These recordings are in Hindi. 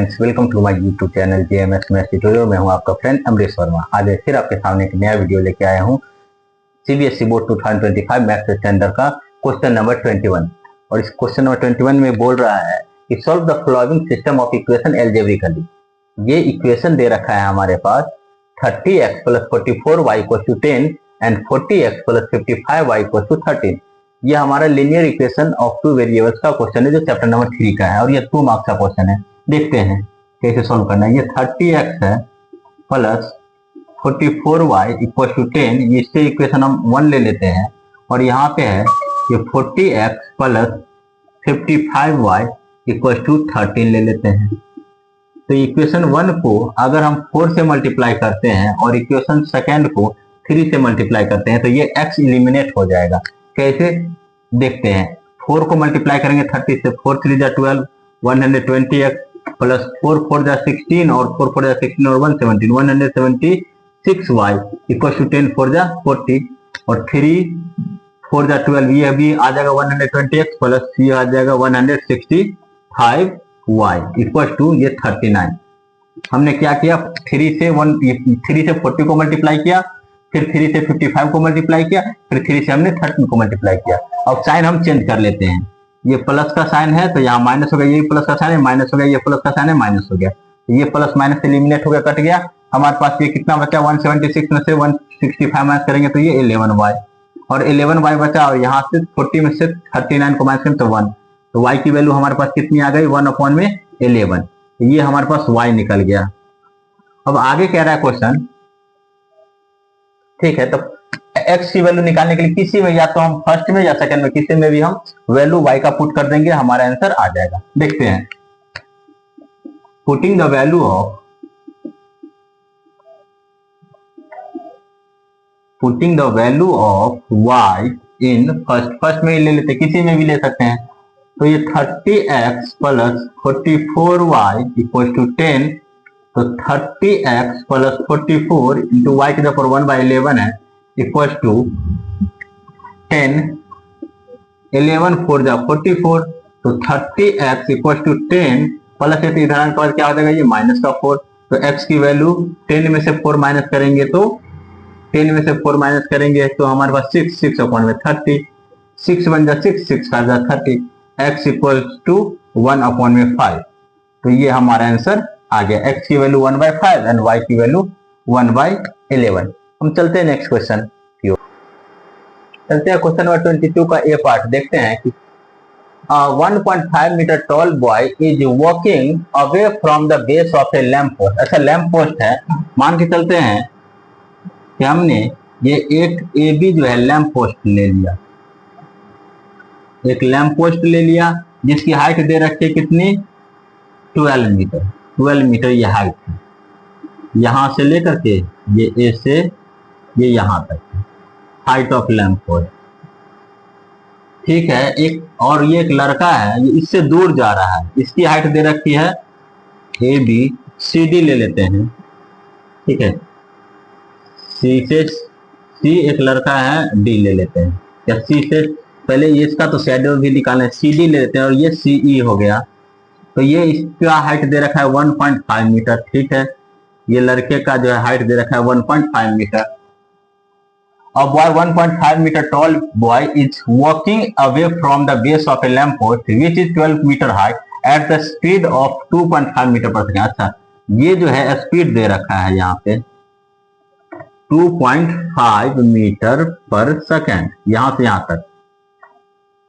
Friends, welcome to my YouTube channel JMS maths tutorial. मैं हूं आपका फ्रेंड अमरीश वर्मा। आज फिर आपके सामने एक नया वीडियो लेके आया हूं सीबीएसई बोर्ड 2025 मैथ्स स्टैंडर्ड का क्वेश्चन नंबर 21। और इस क्वेश्चन नंबर 21 में बोल रहा है कि solve the following system of equation algebraically. ये इक्वेशन दे रखा है हमारे पास 30x + 44y = 10 and 40x + 55y = 13। ये हमारा linear equation of two variables का क्वेश्चन है जो चैप्टर नंबर 3 का है और ये 2 मार्क्स का क्वेश्चन है। देखते हैं कैसे सॉल्व करना है। ये 30x है प्लस 44y = 10, इससे इक्वेशन हम 1 ले लेते हैं और यहाँ पे है ये 40x + 55y = 13 ले लेते हैं। तो इक्वेशन 1 को अगर हम 4 से मल्टीप्लाई करते हैं और इक्वेशन सेकेंड को 3 से मल्टीप्लाई करते हैं तो ये x इलिमिनेट हो जाएगा। कैसे देखते हैं। 4 को मल्टीप्लाई करेंगे 30 से, 4 3 जा 12, 120x प्लस 4 4 जा 16 और 4 4 जा 16 और 117, 176y = 10 4 जा 40 और 3 4 जा 12, ये अभी आ जाएगा 120x प्लस ये आ जाएगा 165y = ये 39। हमने क्या किया, 3 से 40 को मल्टीप्लाई किया, फिर 3 से 55 को मल्टीप्लाई किया, फिर 3 से हमने 13 को मल्टीप्लाई किया। अब साइन हम चेंज कर लेते हैं। ये प्लस का साइन है तो यहाँ माइनस हो गया, ये प्लस का साइन है माइनस हो गया, ये प्लस का साइन है माइनस हो गया, ये प्लस माइनस एलिमिनेट हो गया, कट गया। हमारे पास ये कितना बचा, 176 में से 165 माइनस करेंगे तो ये 11y और 11y बचा और यहाँ से 40 में से 39 को माइनस करें तो 1, तो y की वैल्यू हमारे पास कितनी आ गई, 1/11। ये हमारे पास y निकल गया। अब आगे कह रहा है क्वेश्चन, ठीक है, तो x की वैल्यू निकालने के लिए किसी में या तो हम फर्स्ट में या सेकंड में किसी में भी हम वैल्यू y का पुट कर देंगे, हमारा आंसर आ जाएगा। देखते हैं। Putting the value of y in first में ही ले लेते, किसी में भी ले सकते हैं। तो ये 30x + 44y = 10, तो 30x + 44 इंटू y की जगह 1/11 है इक्वल टू 10, 11 4 जा 44, तो 30x = 10 प्लस ये इधर आने के बाद क्या हो जाएगा, ये माइनस का 4, तो x की वैल्यू 10 में से 4 माइनस करेंगे तो 10 में से 4 माइनस करेंगे तो हमारे पास 6/30, 6 बन जा 6, 6 का जा 30, x = 1/5। तो ये हमारा आंसर आ गया। x की वैल्यू 1/5 एंड y की वैल्यू 1/11। हम चलते हैं नेक्स्ट क्वेश्चन की ओर। चलते हैं क्वेश्चन नंबर 22 का ए पार्ट। देखते हैं कि 1.5 metre tall boy is walking away from the base of a lamp post. अच्छा, लैंप पोस्ट है, मान के चलते हैं कि हमने ये एक ए बी जो है लैंप पोस्ट ले लिया, एक लैंप पोस्ट ले लिया जिसकी हाइट दे रखी है कितनी, 12 मीटर ये हाइट है। यहां से लेकर के ये ए से ये यहां तक हाइट ऑफ लैंप पोस्ट, ठीक है। एक और ये एक लड़का है, ये इससे दूर जा रहा है, इसकी हाइट दे रखी है ए बी, सी डी ले लेते हैं, ठीक है। सी एक लड़का है, डी ले लेते हैं, या सी से पहले ये इसका तो शैडो भी निकालना है, सी डी ले लेते हैं और ये सी ई हो गया। तो ये इसका हाइट दे रखा है 1.5 मीटर, ठीक है। ये लड़के का जो है हाइट दे रखा है 1.5 metre. A boy 1.5 meter tall boy is walking away from the base of a lamp post which is 12 meter high at the speed of 2.5 meter per second। अच्छा, ये जो है स्पीड दे रखा है यहाँ पे 2.5 मीटर पर सेकेंड, यहाँ से यहाँ तक।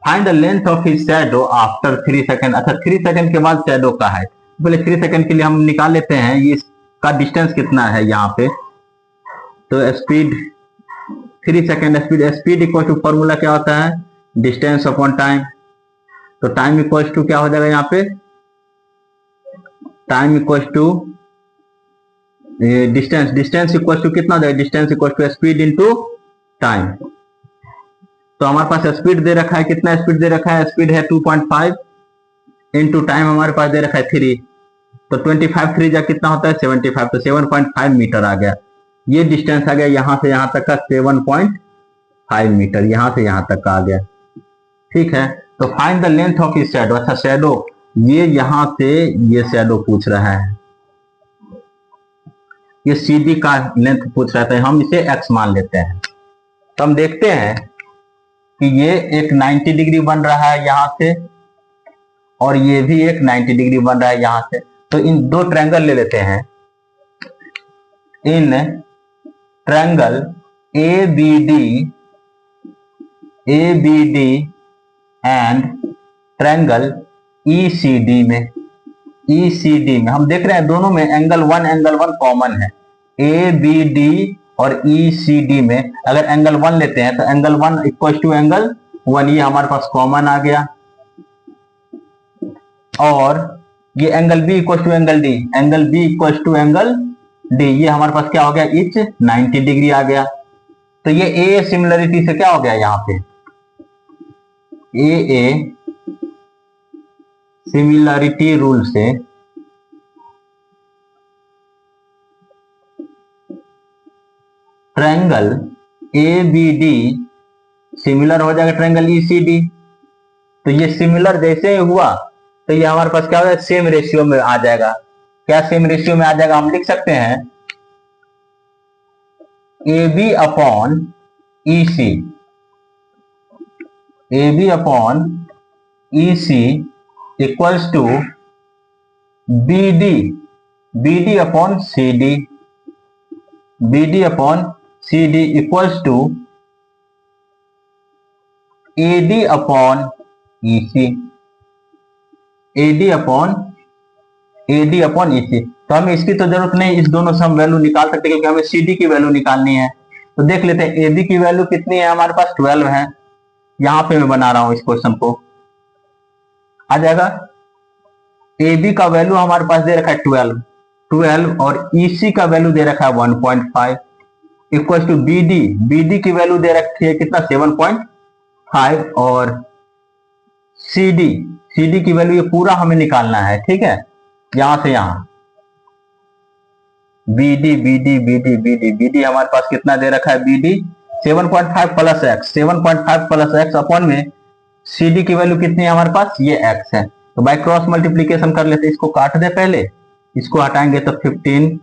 Find the length of his shadow after 3 second. अच्छा, 3 सेकेंड के बाद शैडो का है, पहले 3 सेकेंड के लिए हम निकाल लेते हैं ये इसका डिस्टेंस कितना है यहाँ पे। तो speed 3 second speed equal to formula क्या होता है, डिस्टेंस अपॉन टाइम। तो टाइम इक्वल टू क्या हो जाएगा यहाँ पे, time equal to distance equal to कितना हो जाएगा, distance equal to speed into time. तो हमारे पास स्पीड दे रखा है, कितना स्पीड दे रखा है, स्पीड है 2.5 इंटू टाइम हमारे पास दे रखा है 3, तो 25 3 जा कितना होता है 75, तो 7.5 मीटर आ गया। ये डिस्टेंस आ गया यहां से यहां तक का 7.5 मीटर, यहां से यहां तक का आ गया, ठीक है। तो find the length of his shadow. अच्छा, शैडो ये यहां से ये शैडो पूछ रहा है, ये CD का लेंथ पूछ रहा था, हम इसे x मान लेते हैं। तो हम देखते हैं कि ये एक 90 डिग्री बन रहा है यहां से, और ये भी एक 90 डिग्री बन रहा है यहां से। तो इन दो ट्रायंगल ले लेते हैं। In triangle ABD and triangle ECD में हम देख रहे हैं दोनों में एंगल 1 कॉमन है। ABD और ECD में अगर एंगल 1 लेते हैं तो एंगल 1 इक्वल टू एंगल 1, ये हमारे पास कॉमन आ गया। और ये angle B equal to angle D, angle B equal to angle D, ये हमारे पास क्या हो गया, इच 90 डिग्री आ गया। तो ये AA सिमिलरिटी से क्या हो गया, यहाँ पे AA सिमिलरिटी रूल से ट्रायंगल ABD सिमिलर हो जाएगा ट्रायंगल ECD। तो ये सिमिलर जैसे ही हुआ तो ये हमारे पास क्या हो जाएगा, सेम रेशियो में आ जाएगा। क्या सेम रेशियो में आ जाएगा, हम लिख सकते हैं AB upon EC, AB upon EC equals to BD upon CD, BD upon CD equals to AD upon EC, AD upon EC। तो हमें इसकी तो जरूरत नहीं, इस दोनों से हम वैल्यू निकाल सकते हैं, क्योंकि हमें CD की वैल्यू निकालनी है। तो देख लेते हैं AB की वैल्यू कितनी है, हमारे पास 12 है। यहां पे मैं बना रहा हूं इस क्वेश्चन को, आ जाएगा। AB का वैल्यू हमारे पास दे रखा है 12 और EC का वैल्यू दे रखा है 1.5 इक्वल टू BD की वैल्यू दे रखी है कितना, 7.5 और CD की वैल्यू ये पूरा हमें निकालना है, ठीक है। यहां से यहां BD हमारे पास कितना दे रखा है, BD 7.5 प्लस x अपॉन में CD की वैल्यू कितनी है हमारे पास, ये x है। तो बाय क्रॉस मल्टीप्लीकेशन कर लेते हैं, इसको काट दे पहले, इसको हटाएंगे तो 15,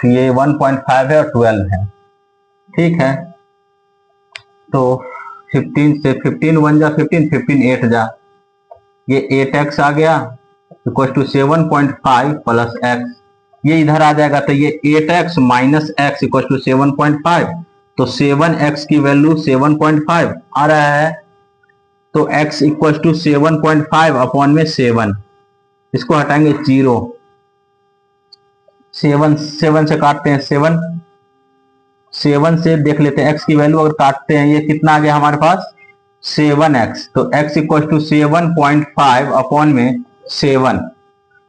ये 1.5 है और 12 है, ठीक है। तो 15 से 15 1 जा 15 8 जा, ये 8x आ गया इक्वल टू 7.5 प्लस x, ये इधर आ जाएगा। तो ये 8x minus x equal to 7.5, तो 7x की वैल्यू 7.5 आ रहा है। तो x इक्वल टू 7.5 अपॉन में 7, इसको हटाएंगे 0, 7 से काटते हैं 7 से देख लेते हैं x की वैल्यू, अगर काटते हैं ये कितना आ गया हमारे पास, 7x। तो x इक्वल टू 7.5 अपॉन में 7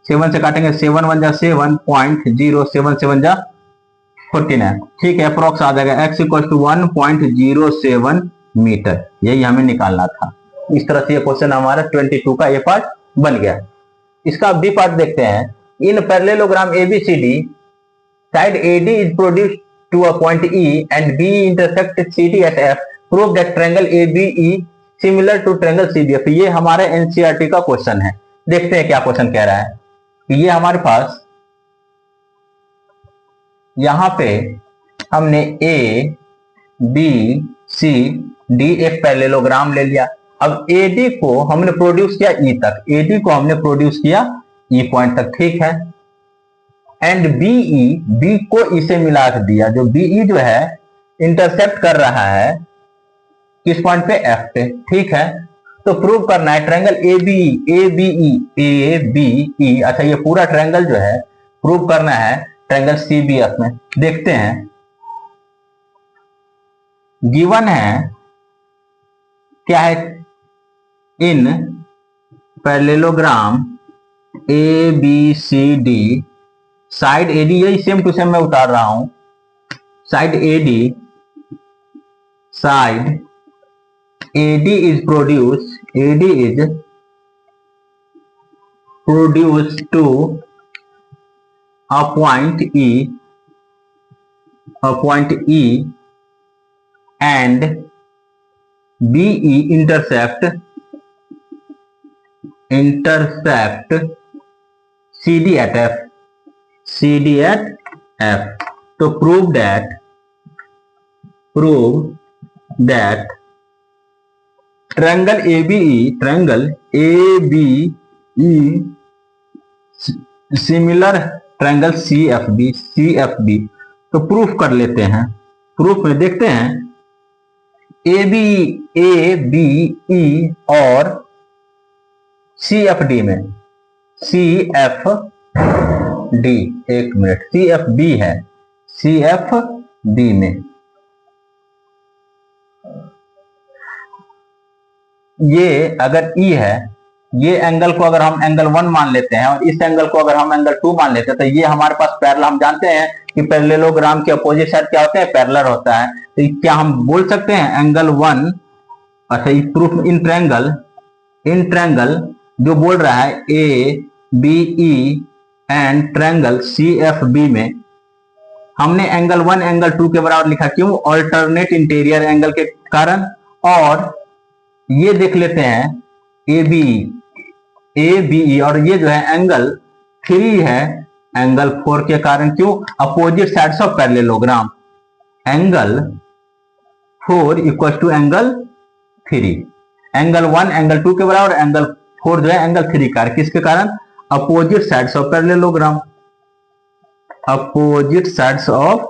से काटेंगे 7 1 जा 7.0, 7 7 जा 49, ठीक है। अप्रोक्स आ जाएगा x इक्वल टू 1.07 मीटर, यही हमें निकालना था। इस तरह से ये क्वेश्चन हमारा 22 का ये पार्ट बन गया। इसका बी पार्ट देखते हैं। इन parallelogram ABCD side AD is produced to a point E and B intersect CD at F, prove that triangle ABE similar to triangle CBF। ये हमारे NCERT का क्वेश्चन है। देखते हैं क्या क्वेश्चन कह रहा है। ये हमारे पास यहां पे हमने A B C D एक पैरेललोग्राम ले लिया। अब AD को हमने प्रोड्यूस किया E तक, AD को हमने प्रोड्यूस किया E पॉइंट तक, ठीक है। एंड बी को इसे मिला दिया, जो BE जो है इंटरसेप्ट कर रहा है किस पॉइंट पे, F पे, ठीक है। तो प्रूव करना है ट्रायंगल ABE, अच्छा ये पूरा ट्रायंगल जो है प्रूव करना है ट्रायंगल CBF में। देखते हैं, गिवन है क्या है, in parallelogram ABCD side AD, यही सेम टू सेम मैं उतार रहा हूं, side AD is produce to a point E and BE intersect intersect CD at F, CD at F. तो prove that triangle ABE similar triangle CFB। तो प्रूफ कर लेते हैं। प्रूफ में देखते हैं ABE और CFD में, CFD, एक मिनट, CFB है, CFD में ये अगर E है, ये एंगल को अगर हम एंगल 1 मान लेते हैं और इस एंगल को अगर हम एंगल 2 मान लेते हैं, तो ये हमारे पास पैरेलल, हम जानते हैं कि पैरेललोग्राम के अपोजिट साइड क्या होते हैं, पैरेलल होता है। तो क्या हम बोल सकते हैं एंगल 1, अच्छा प्रूफ इन ट्रायंगल जो बोल रहा है ABE एंड ट्रायंगल CFB में हमने एंगल 1 एंगल 2 के बराबर लिखा, क्यों, ऑल्टरनेट इंटीरियर एंगल के कारण। और ये देख लेते हैं ABE और ये जो है एंगल 3 है एंगल 4 के कारण, क्यों, opposite sides of parallelogram, angle 4 equal to angle 3, angle 1 angle 2 के बराबर, एंगल 4 जो है एंगल 3 का, किसके कारण, opposite sides of parallelogram, opposite sides of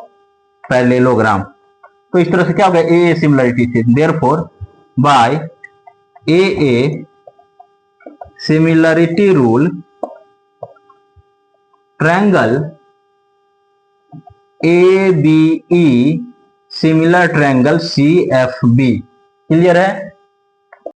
parallelogram. तो इस तरह से क्या हो गया, AA सिमिलरिटी से, therefore by AA similarity rule triangle ABE similar triangle CFB। Clear है।